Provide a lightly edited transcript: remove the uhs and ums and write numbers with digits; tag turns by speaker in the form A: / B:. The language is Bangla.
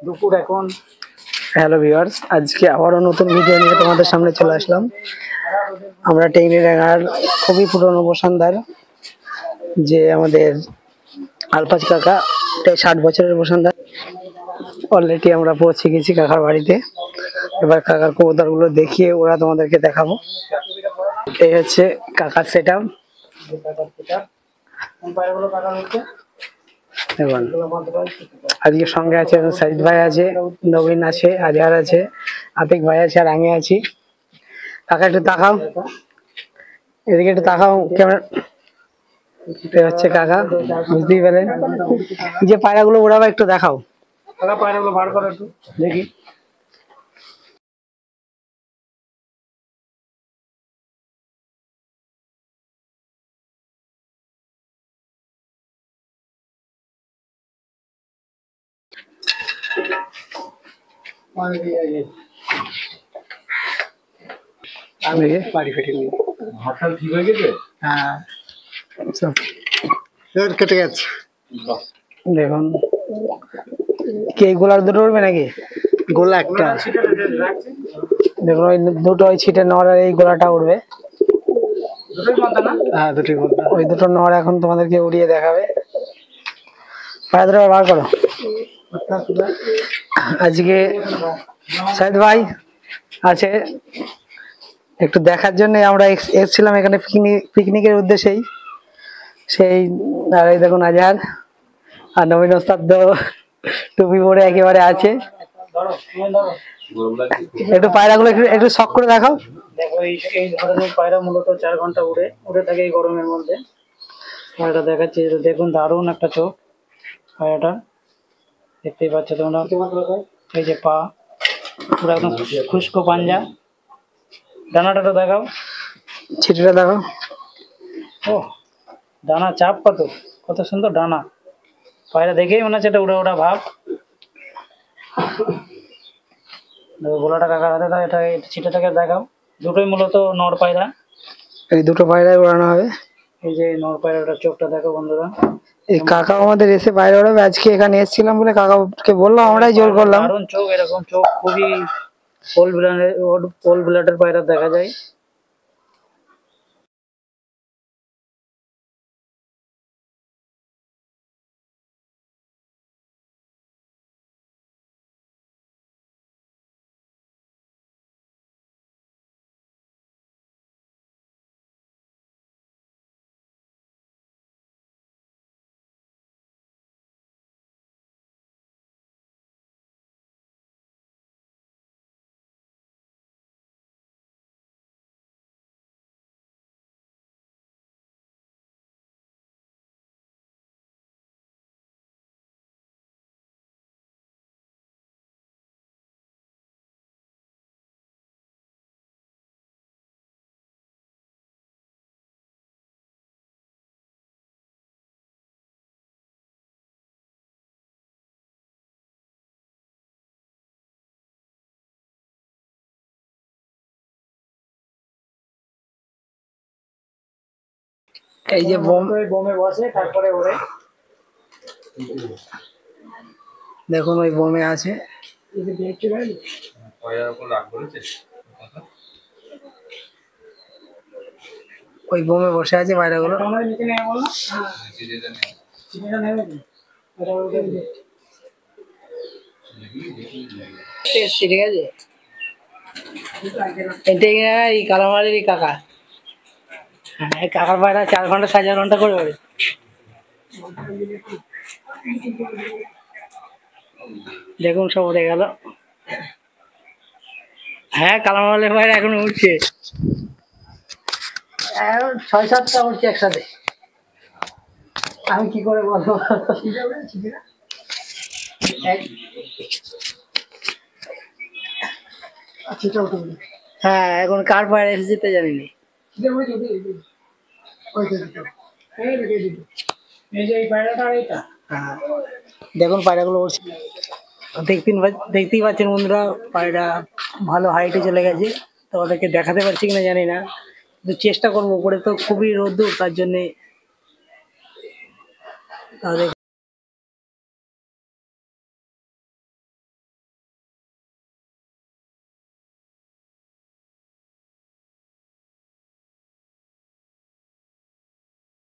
A: দুপুর এখন। হ্যালো ভিউয়ার্স, আজকে আবারও নতুন ভিডিও নিয়ে তোমাদের সামনে চলে আসলাম। আমরা টেকনিডাঙ্গার খুবই পুরনো বসানদার, যে আমাদের আলপাজ কাকা, 60 বছরের বসানদার। অলরেডি আমরা পৌঁছে গেছি কাকার বাড়িতে। এবার কাকার কবুতর গুলো দেখিয়ে ওরা তোমাদেরকে দেখাবো। এই হচ্ছে কাকার সেট আপ। আজকে সঙ্গে আছে সাজিদ ভাই আছে, নবীন আছে, আজহার আছে, আতিক ভাই আছে, আর আমি আছি। কাকা একটু তাকাও, এদিকে একটু তাকাও ক্যামেরা। হচ্ছে কাকা, বুঝতেই পেলেন। যে পায়রাগুলো ওড়াবা একটু দেখাও, পায়রাগুলো বার করো একটু দেখি। বাড়ি ফেটে নিয়ে ঠিক হয়ে গেছে। হ্যাঁ, কেটে গেছে। দেখুন কি গোলার দুটো উঠবে নাকি? গোলা একটা দেখুন, ওই দুটো ওই ছিটে নড়, এই গোলাটা উঠবে। হ্যাঁ, দুটোই বলতে। ওই দুটো নড় এখন তোমাদেরকে উড়িয়ে দেখাবে। পায়ে ধরে বার করো। আজকে সাইদ ভাই আছে একটু দেখার জন্য, আমরা এসেছিলাম এখানে পিকনিকের উদ্দেশ্যেই। সেই আর এই দেখুন আজহার আর নবীন ওস্তাদ টুপি পরে একেবারে আছে। একটু পায়রাগুলো একটু শখ করে দেখাও। দেখো এই ধরনের পায়রা মূলত 4 ঘন্টা উড়ে থাকে এই গরমের মধ্যে। পায়রাটা দেখাচ্ছি, দেখুন দারুণ একটা চোখ পায়রাটা, দেখতেই পাচ্ছ তোমরা। এই যে পা পুরো একদম খুশকো পাঞ্জা। ডানাটা তো দেখাও, ছিটিটা দেখাও। ও ডানা চাপ কত সুন্দর ডানা। পায়রা দেখেই মনে হচ্ছে এটা উড়া উড়া ভাব। গোলাটা কাকার হাতে দাও, এটা ছিটেটাকে দেখাও। দুটোই মূলত নর পায়রা, এই দুটো পায়রাই ওড়ানো হবে। এই যে নর পায়রাটার চোখটা দেখো বন্ধুরা। এই কাকা আমাদের এসে পায়রা ওড়াবে। আজকে এখানে এসেছিলাম বলে কাকাকে বললাম, আমরাই জোর করলাম। দারুণ চোখ, এরকম চোখ খুবই পোল ব্লাডের পায়রা দেখা যায়। এই যে বোমে বসে তারপরে ওড়ে, দেখুন ওই বোমে আছে। ওই বোমে বসে আছে পায়রাগুলো। ঠিক আছে, এটাই এই কালামারের কাকা। হ্যাঁ, কাকার পায়রা 4 ঘন্টা 4.5 ঘন্টা করে ওড়ে। দেখুন সব উড়ে গেল। হ্যাঁ, কালামালের পায়রা এখন উঠছে, 6-7টা উঠছে একসাথে। আমি কি করে বলবো। হ্যাঁ, এখন কার পায়রা এসেছে তা জানি না। দেখুন পায়রাগুলো উঠছে, দেখতেই পাচ্ছেন বন্ধুরা। পায়রা ভালো হাইটে চলে গেছে, তো ওদেরকে দেখাতে পারছি কিনা জানি না, কিন্তু চেষ্টা করবো। উপরে তো খুবই রোদ্দুর, তার জন্যে